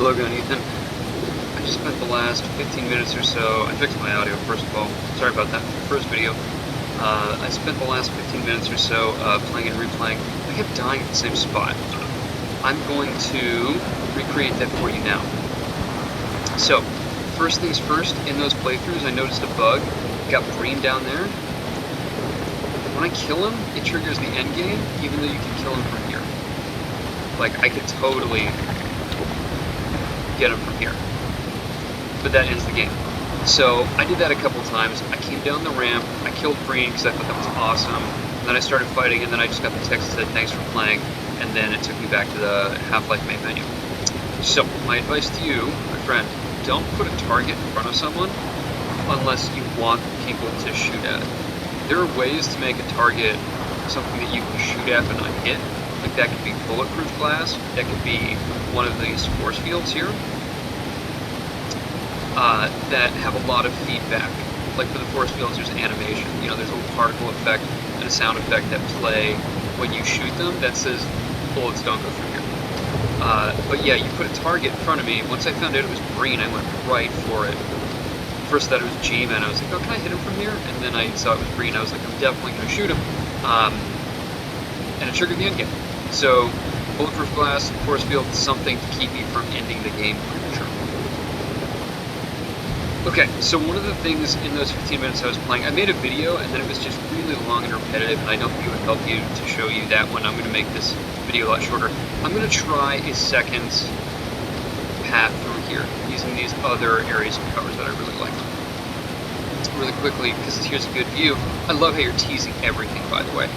Logan and Ethan. I just spent the last 15 minutes or so, I fixed my audio first of all, sorry about that for the first video. I spent the last 15 minutes or so playing and replaying. I kept dying at the same spot. I'm going to recreate that for you now. So, first things first, in those playthroughs I noticed a bug. Got Breen down there. When I kill him, it triggers the end game, even though you can kill him from here. Like, I could totally get him from here. But that ends the game. So, I did that a couple times. I came down the ramp, I killed Breen because I thought that was awesome. And then I started fighting, and then I just got the text that said, thanks for playing. And then it took me back to the Half-Life main menu. So, my advice to you, my friend, don't put a target in front of someone unless you want people to shoot at it. There are ways to make a target something that you can shoot at but not hit. Like that could be bulletproof glass, that could be one of these force fields here that have a lot of feedback. Like for the force fields, there's animation. You know, there's a little particle effect and a sound effect that play when you shoot them that says bullets don't go through here. But yeah, you put a target in front of me. Once I found out it was Breen, I went right for it. First I thought it was G-Man. I was like, oh, can I hit him from here? And then I saw it was Breen. I was like, I'm definitely going to shoot him. And it triggered the end game. So, bulletproof glass, force field, something to keep you from ending the game prematurely. Okay, so one of the things in those 15 minutes I was playing, I made a video and then it was just really long and repetitive, and I don't think it would help you to show you that one. I'm going to make this video a lot shorter. I'm going to try a second path through here, using these other areas of covers that I really like. Really quickly, because here's a good view. I love how you're teasing everything, by the way.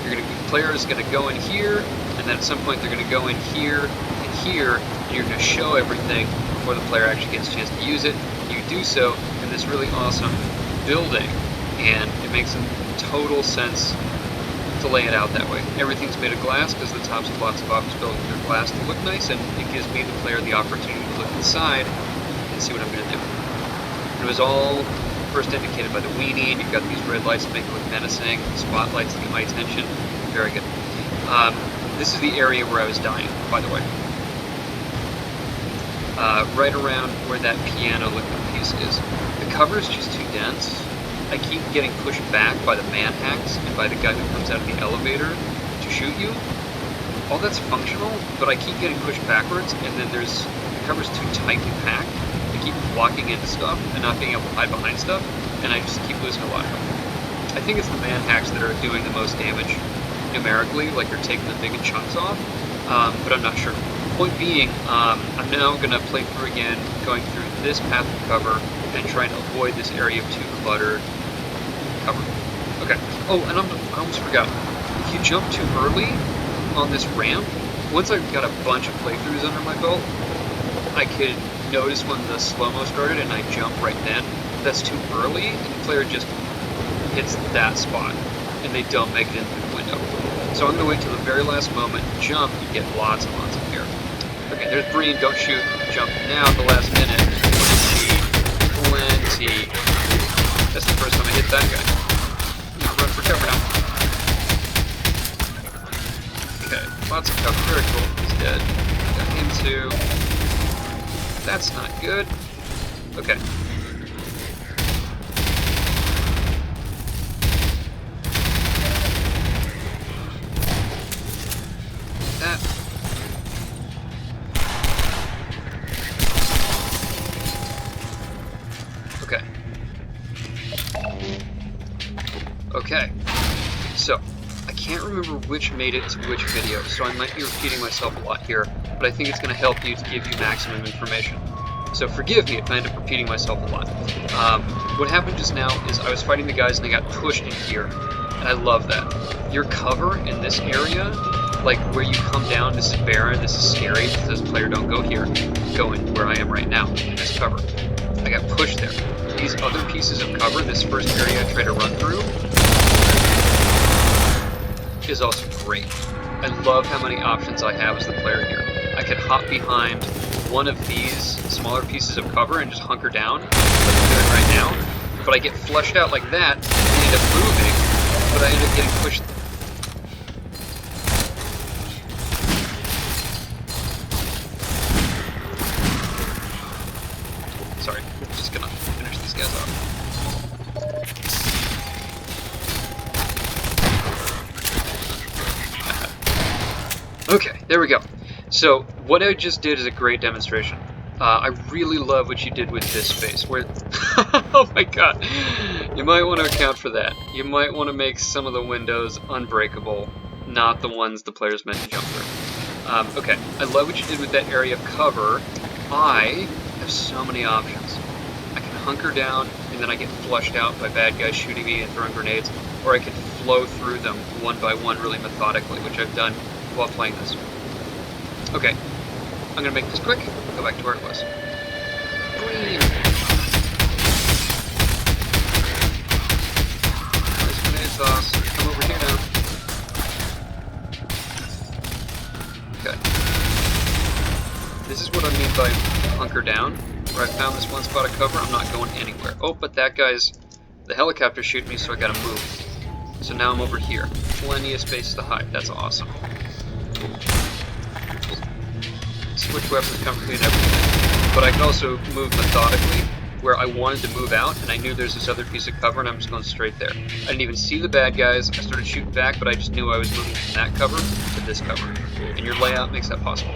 The player is going to go in here, and then at some point they're going to go in here and here, and you're going to show everything before the player actually gets a chance to use it. You do so in this really awesome building, and it makes total sense to lay it out that way. Everything's made of glass because the tops of lots of office buildings are glass to look nice, and it gives me, the player, the opportunity to look inside and see what I'm going to do. It was all first indicated by the weenie, and you've got these red lights to make it look menacing, spotlights to get my attention. Very good. This is the area where I was dying, by the way. Right around where that piano looking piece is. The cover is just too dense. I keep getting pushed back by the man-hacks and by the guy who comes out of the elevator to shoot you. All that's functional, but I keep getting pushed backwards, and then the cover's too tightly packed. I keep walking into stuff and not being able to hide behind stuff, and I just keep losing a lot of them. I think it's the man-hacks that are doing the most damage numerically, like they're taking the biggest chunks off, but I'm not sure. Point being, I'm now going to play through again, going through this path of cover, and trying to avoid this area of too cluttered cover. Okay. Oh, and I almost forgot. If you jump too early on this ramp, once I've got a bunch of playthroughs under my belt, I could notice when the slow-mo started and I jump right then. That's too early, and the player just hits that spot, and they don't make it into the window. So I'm going to wait till the very last moment, jump, you get lots and lots of air. Okay, there's Breen, don't shoot, jump now at the last minute. Plenty. That's the first time I hit that guy. Now run for cover now. Okay, lots of cover, very cool, he's dead. Got him too. That's not good. Okay. That. Okay. Okay. So, I can't remember which made it to which video, so I might be repeating myself a lot here, but I think it's going to help you to give you maximum information. So forgive me if I end up repeating myself a lot. What happened just now is I was fighting the guys and I got pushed in here, and I love that. Your cover in this area, like where you come down, this is barren, this is scary, because this player don't go here, go in where I am right now, in this cover. I got pushed there. These other pieces of cover, this first area I try to run through, is also great. I love how many options I have as the player here. I could hop behind one of these smaller pieces of cover and just hunker down, like I'm doing right now, but I get flushed out like that, and end up moving, but I end up getting pushed. Okay, there we go. So what I just did is a great demonstration. I really love what you did with this space. Where, oh my god, you might want to account for that. You might want to make some of the windows unbreakable, not the ones the player's meant to jump through. Okay, I love what you did with that area of cover. I have so many options. I can hunker down, and then I get flushed out by bad guys shooting me and throwing grenades, or I can flow through them one by one really methodically, which I've done while playing this. Okay, I'm gonna make this quick, go back to where it was. Green! This grenade sauce, come over here now. Okay. This is what I mean by hunker down, where I found this one spot of cover, I'm not going anywhere. Oh, but that guy's, the helicopter's shooting me, so I gotta move. So now I'm over here. Plenty of space to hide, that's awesome. Switch weapons comfortably and everything. But I can also move methodically, where I wanted to move out, and I knew there's this other piece of cover, and I'm just going straight there. I didn't even see the bad guys, I started shooting back, but I just knew I was moving from that cover to this cover. And your layout makes that possible.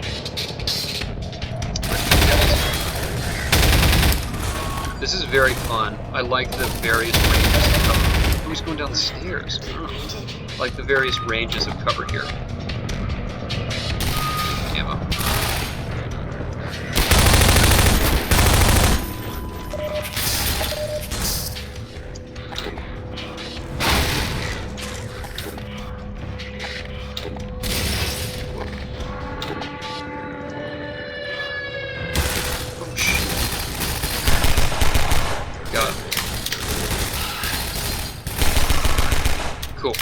This is very fun. I like the various ranges of cover. Who's going down the stairs? Oh. I like the various ranges of cover here. Ammo. Cool.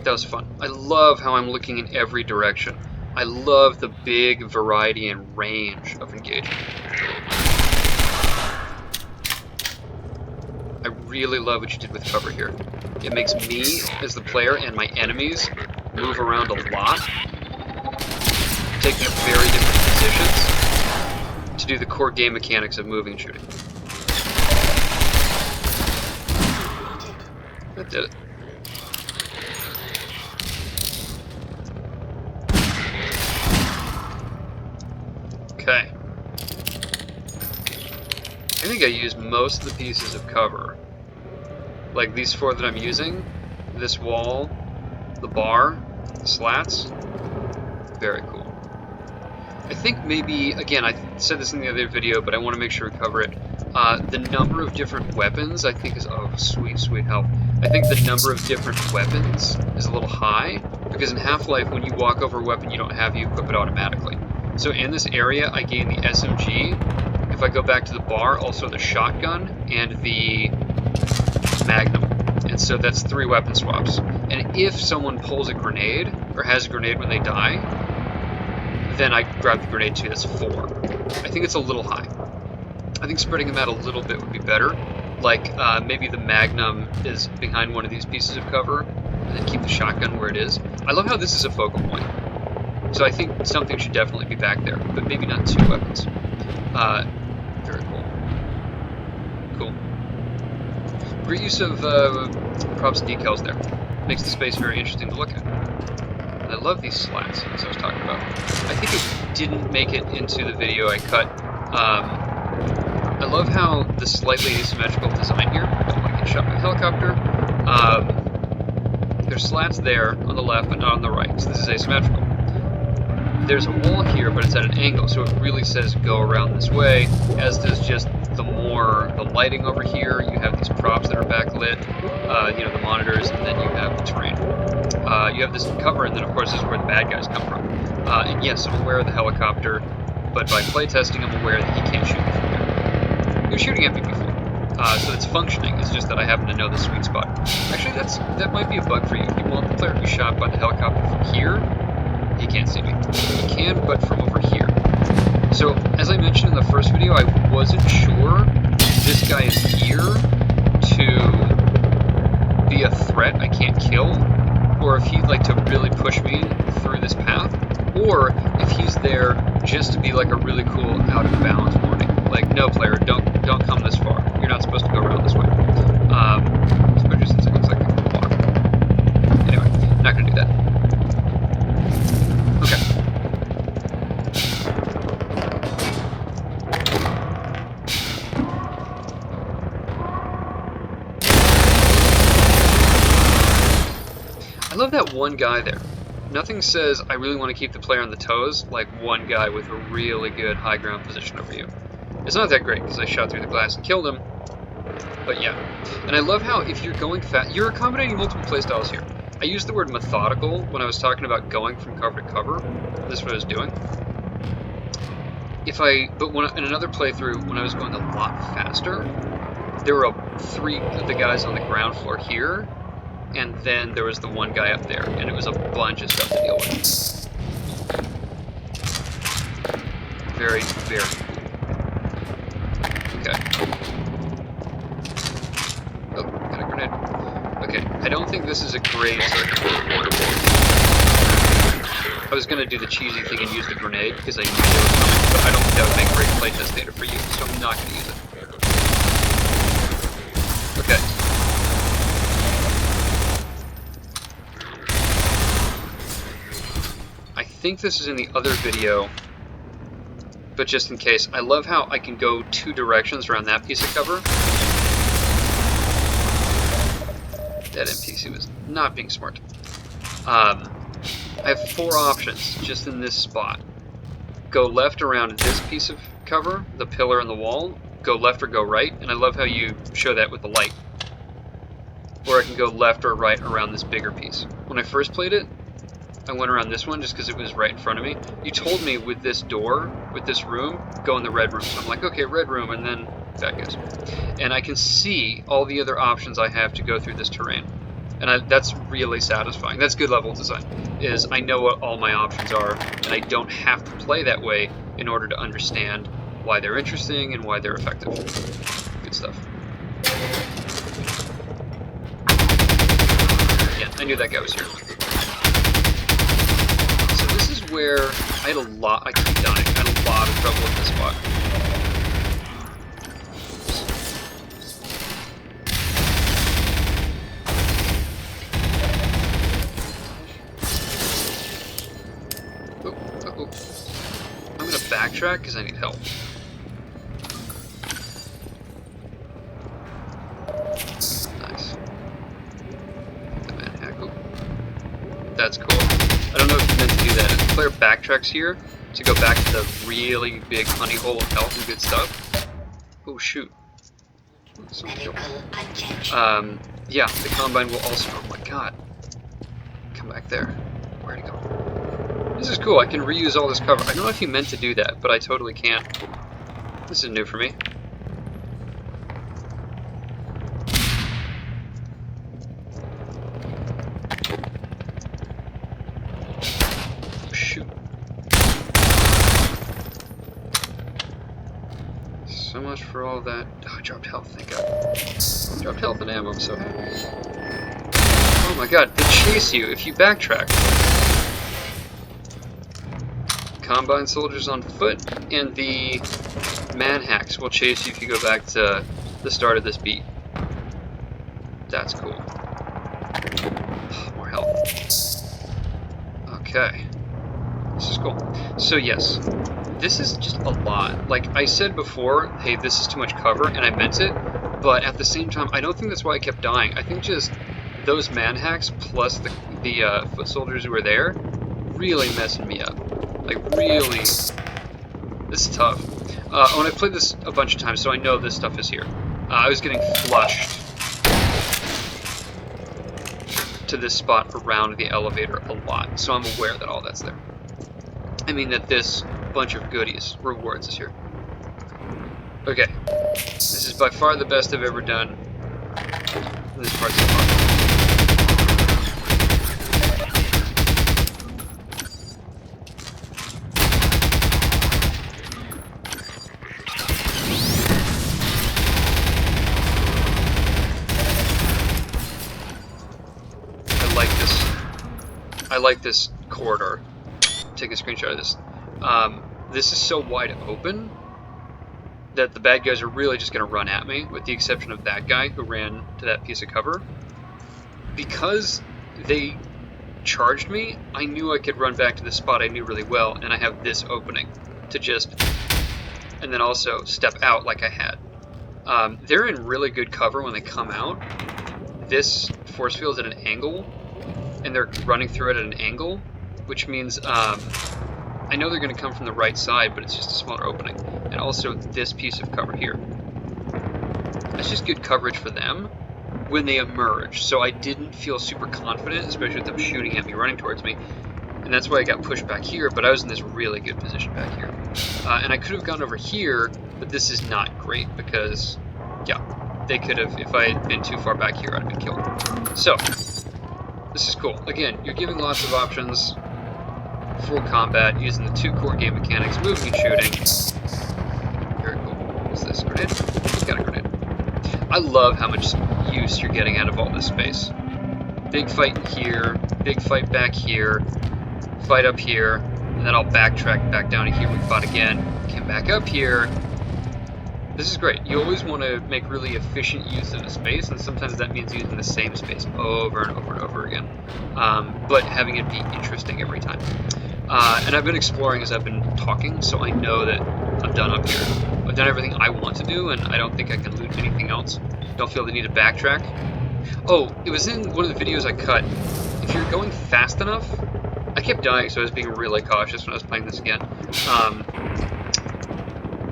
That was fun. I love how I'm looking in every direction. I love the big variety and range of engagement. I really love what you did with cover here. It makes me, as the player, and my enemies move around a lot, taking up very different positions to do the core game mechanics of moving and shooting. That did it. Okay. I think I used most of the pieces of cover. Like these 4 that I'm using, this wall, the bar, the slats. Very cool. I think maybe, again, I said this in the other video, but I want to make sure we cover it. The number of different weapons, I think is, oh, sweet, sweet help. I think the number of different weapons is a little high, because in Half-Life, when you walk over a weapon you don't have, you equip it automatically. So in this area, I gain the SMG. If I go back to the bar, also the shotgun and the Magnum. And so that's 3 weapon swaps. And if someone pulls a grenade, or has a grenade when they die, then I grab the grenade too, that's 4. I think it's a little high. I think spreading them out a little bit would be better. Like, maybe the Magnum is behind one of these pieces of cover, and then keep the shotgun where it is. I love how this is a focal point. So I think something should definitely be back there, but maybe not 2 weapons. Very cool. Cool. Great use of props and decals there. Makes the space very interesting to look at. And I love these slats, as I was talking about. I think it didn't make it into the video I cut. I love how the slightly asymmetrical design here. I don't want to get shot by a helicopter. There's slats there on the left, but not on the right, so this is asymmetrical. There's a wall here, but it's at an angle, so it really says go around this way, as does just the lighting over here. You have these props that are backlit, you know, the monitors, and then you have the terrain. You have this cover, and then of course this is where the bad guys come from. And yes, I'm aware of the helicopter, but by playtesting I'm aware that he can't shoot me from there. He was shooting at me before. So it's functioning, it's just that I happen to know the sweet spot. Actually, that might be a bug for you. If you want the player to be shot by the helicopter from here, he can't see me. He can, but from over here. So, as I mentioned in the first video, I wasn't sure if this guy is here to be a threat I can't kill, or if he'd like to really push me through this path, or if he's there just to be like a really cool out-of-bounds warning. Like, no player, don't come this far. You're not supposed to go around this way. Especially since it looks like water. Anyway, not gonna do that. one guy there. Nothing says I really want to keep the player on the toes like one guy with a really good high ground position over you. It's not that great because I shot through the glass and killed him, but yeah. And I love how if you're going fast, you're accommodating multiple playstyles here. I used the word methodical when I was talking about going from cover to cover. This is what I was doing. But in another playthrough, when I was going a lot faster, there were 3 of the guys on the ground floor here, and then there was the one guy up there, and it was a bunch of stuff to deal with. Very, very cool. Okay. Oh, got a grenade. Okay, I don't think this is a great... I was going to do the cheesy thing and use the grenade, because I knew they were coming, but I don't think that would make great playtest data for you, so I'm not going to use it. Okay. I think this is in the other video, but just in case, I love how I can go 2 directions around that piece of cover. That NPC was not being smart. I have 4 options just in this spot. Go left around this piece of cover, the pillar and the wall, go left or go right, and I love how you show that with the light. Or I can go left or right around this bigger piece. When I first played it, I went around this one just because it was right in front of me. You told me with this door, with this room, go in the red room. So I'm like, okay, red room, and then that goes. And I can see all the other options I have to go through this terrain. And that's really satisfying. That's good level design, is I know what all my options are, and I don't have to play that way in order to understand why they're interesting and why they're effective. Good stuff. Yeah, I knew that guy was here. So this is where I keep dying. I had a lot of trouble with this spot. I'm gonna backtrack because I need help. Nice. The manhack. Oh. That's cool. I don't know if you meant to do that. If the player backtracks here to go back to the really big honey hole of health and good stuff. Oh shoot. Yeah, the Combine will also... Oh my god. Come back there. Where'd it go? This is cool, I can reuse all this cover. I don't know if you meant to do that, but I totally can. This is new for me. Oh, shoot. So much for all that. Oh, I dropped health, thank god. Dropped health and ammo, I'm so happy. Oh my god, they chase you if you backtrack. Combine soldiers on foot, and the manhacks will chase you if you go back to the start of this beat. That's cool. More health. Okay. This is cool. So yes, this is just a lot. Like I said before, hey, this is too much cover, and I meant it, but at the same time, I don't think that's why I kept dying. I think just those manhacks plus the foot soldiers who were there really messing me up. Like, really, this is tough. When I played this a bunch of times, so I know this stuff is here. I was getting flushed to this spot around the elevator a lot, so I'm aware that all that's there. I mean that this bunch of goodies, rewards, is here. Okay, this is by far the best I've ever done in this part so far. I like this corridor. Take a screenshot of this. This is so wide open that the bad guys are really just going to run at me, with the exception of that guy who ran to that piece of cover. Because they charged me, I knew I could run back to the spot I knew really well, and I have this opening to just... and then also step out like I had. They're in really good cover when they come out. This force field's at an angle and they're running through it at an angle, which means I know they're going to come from the right side, but it's just a smaller opening. And also this piece of cover here. That's just good coverage for them when they emerge. So I didn't feel super confident, especially with them shooting at me, running towards me. And that's why I got pushed back here, but I was in this really good position back here. And I could have gone over here, but this is not great because, yeah, they could have, if I had been too far back here, I'd have been killed. So, this is cool. Again, you're giving lots of options. Full combat, using the 2 core game mechanics, moving and shooting. Very cool. What's this, grenade? It's got a grenade. I love how much use you're getting out of all this space. Big fight here, big fight back here, fight up here, and then I'll backtrack back down to here. We fought again, came back up here. This is great. You always want to make really efficient use of a space, and sometimes that means using the same space over and over and over again, but having it be interesting every time. And I've been exploring as I've been talking, so I know that I'm done up here. I've done everything I want to do, and I don't think I can loot anything else. Don't feel the need to backtrack. Oh, it was in one of the videos I cut. If you're going fast enough, I kept dying, so I was being really cautious when I was playing this again.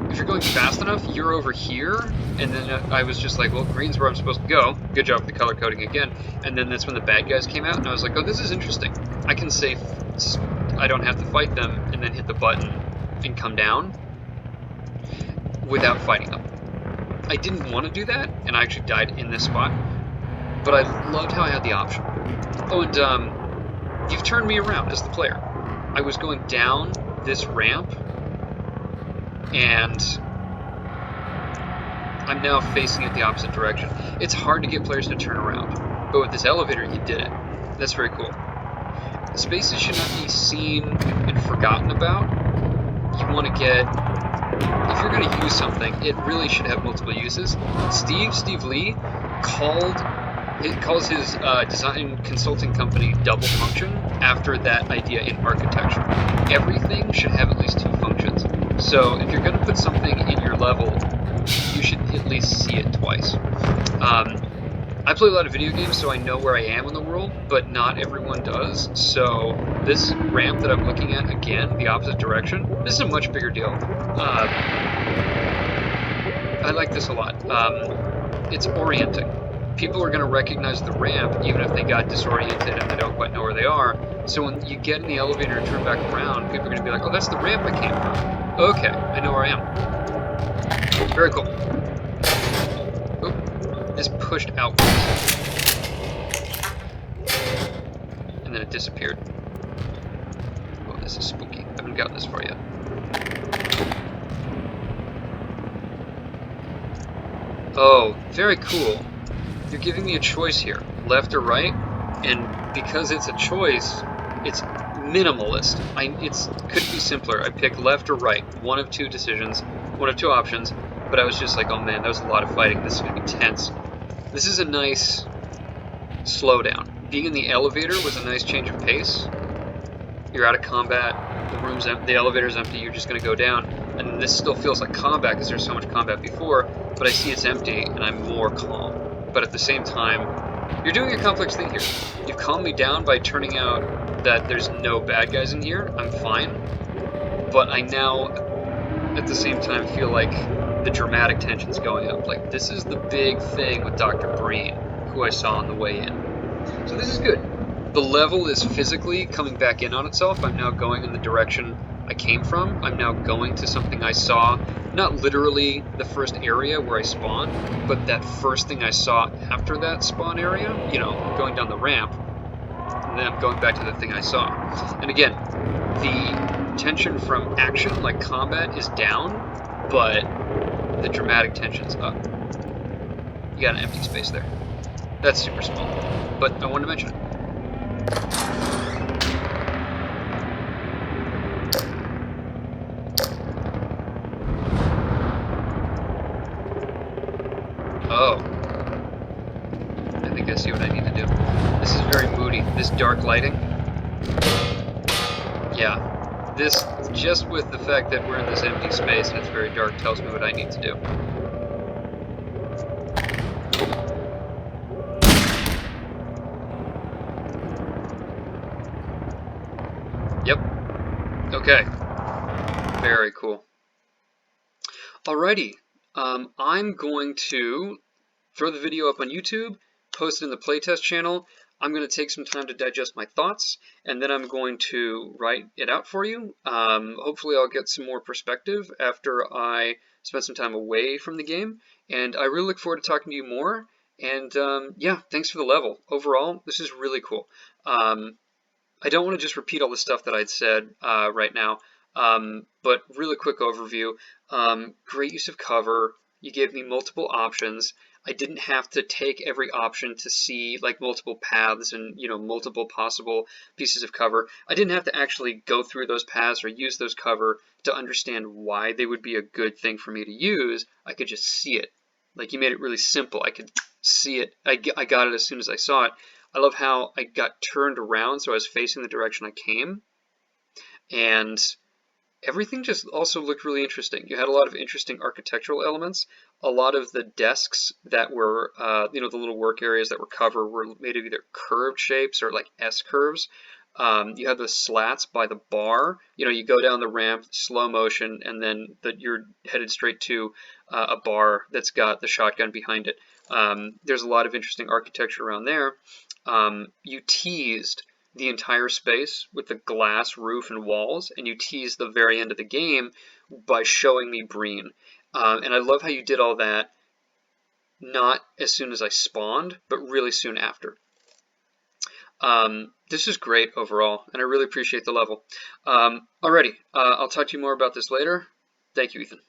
If you're going fast enough, you're over here, and then I was just like, well, green's where I'm supposed to go. Good job with the color coding again. And then that's when the bad guys came out, and I was like, oh, this is interesting. I can say I don't have to fight them, and then hit the button and come down without fighting them. I didn't want to do that, and I actually died in this spot, but I loved how I had the option. Oh, and you've turned me around as the player. I was going down this ramp, and I'm now facing it the opposite direction. It's hard to get players to turn around, but with this elevator, you did it. That's very cool. Spaces should not be seen and forgotten about. You want to get, if you're going to use something, it really should have multiple uses. Steve Lee calls his design consulting company Double Function after that idea in architecture. Everything should have at least 2 functions. So if you're going to put something in your level, you should at least see it twice. I play a lot of video games, so I know where I am in the world, but not everyone does. So this ramp that I'm looking at, again, the opposite direction, this is a much bigger deal. I like this a lot. It's orienting. People are going to recognize the ramp even if they got disoriented and they don't quite know where they are. So when you get in the elevator and turn back around, people are going to be like, oh, that's the ramp I came from. Okay, I know where I am. Very cool. Oop, this pushed outwards. And then it disappeared. Oh, this is spooky. I haven't gotten this far yet. Oh, very cool. You're giving me a choice here, left or right, and because it's a choice, it's minimalist. It could be simpler. I picked left or right, one of 2 decisions, one of 2 options, but I was just like, oh man, that was a lot of fighting. This is going to be tense. This is a nice slowdown. Being in the elevator was a nice change of pace. You're out of combat, the elevator's empty, you're just going to go down, and this still feels like combat because there's so much combat before, but I see it's empty and I'm more calm. But at the same time, you're doing a complex thing here. You've calmed me down by turning out that there's no bad guys in here. I'm fine. But I now, at the same time, feel like the dramatic tension's going up. Like, this is the big thing with Dr. Breen, who I saw on the way in. So this is good. The level is physically coming back in on itself. I'm now going in the direction I came from. I'm now going to something I saw, not literally the first area where I spawned, but that first thing I saw after that spawn area, you know, going down the ramp, and then I'm going back to the thing I saw. And again, the tension from action, like combat, is down, but the dramatic tension's up. You got an empty space there. That's super small, but I wanted to mention it. Oh. I think I see what I need to do. This is very moody. This dark lighting. Yeah. This, just with the fact that we're in this empty space and it's very dark, tells me what I need to do. Okay, very cool. Alrighty, I'm going to throw the video up on YouTube, post it in the Playtest channel. I'm going to take some time to digest my thoughts, and then I'm going to write it out for you. Hopefully I'll get some more perspective after I spend some time away from the game, and I really look forward to talking to you more. And yeah, thanks for the level. Overall, this is really cool. I don't want to just repeat all the stuff that I'd said right now, but really quick overview. Great use of cover. You gave me multiple options. I didn't have to take every option to see like multiple paths and multiple possible pieces of cover. I didn't have to actually go through those paths or use those cover to understand why they would be a good thing for me to use. I could just see it. Like you made it really simple. I could see it. I got it as soon as I saw it. I love how I got turned around so I was facing the direction I came, and everything just also looked really interesting. You had a lot of interesting architectural elements. A lot of the desks that were, the little work areas that were covered were made of either curved shapes or like S curves. You have the slats by the bar. You go down the ramp, slow motion, and then you're headed straight to a bar that's got the shotgun behind it. There's a lot of interesting architecture around there. You teased the entire space with the glass roof and walls, and you tease the very end of the game by showing me Breen. And I love how you did all that not as soon as I spawned, but really soon after. This is great overall, and I really appreciate the level. Alrighty, I'll talk to you more about this later. Thank you, Ethan.